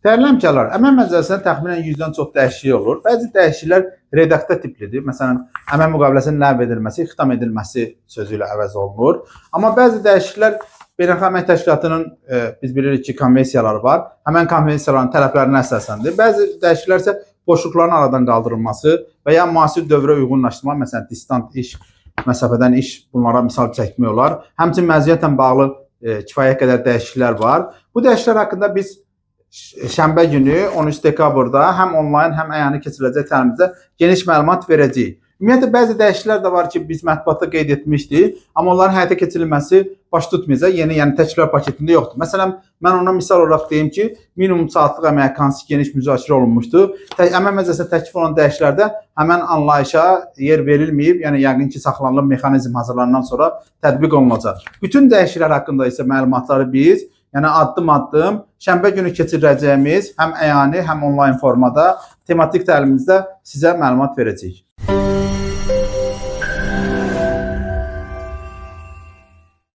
Fərqli əməkdaşlar, əmək məcəlləsində təxminən 100-dən çox dəyişiklik olur. Bəzi dəyişikliklər redaktə tiplidir. Məsələn, əmək müqaviləsinin ləğv edilməsi, xitam edilməsi sözü ilə əvəz olunur. Amma bəzi dəyişikliklər Beynəlxalq Əmək Təşkilatının biz bilirik ki, konvensiyaları var. Həmən konvensiyaların tələblərinə əsasləndir. Bəzi dəyişikliklər isə boşluqların aradan qaldırılması və ya müasir dövrə uyğunlaşdırma, məsələn, distant iş, məsafədən iş, bunlara misal çəkmək olar. Həmçinin məziyyətlə bağlı kifayət qədər dəyişikliklər var. Bu dəyişikliklər haqqında biz şənbə günü 13 dekabrda həm onlayn, həm əyani keçiriləcək təlimimizdə geniş məlumat verəcəyik. Ümumiyyətlə, bəzi dəyişikliklər də var ki, biz mətbuatda qeyd etmişdik, amma onların həyata keçirilməsi baş tutmayacaq, yəni təkliflər paketində yoxdur. Məsələn, mən ona misal olaraq deyim ki, minimum saatlıq əmək haqqı geniş müzakirə olunmuşdu. Əmək məcəlləsində təklif olan dəyişikliklərdə həmən anlayışa yer verilməyib, yəni yəqin ki, saxlanılıb mexanizm hazırlanandan sonra tətbiq olunacaq. Bütün dəyişikliklər haqqında isə məlumatları biz, yəni addım-addım şənbə günü keçiriləcəyimiz həm əyani, həm onlayn formada tematik təlimimizdə sizə məlumat verəcəyik.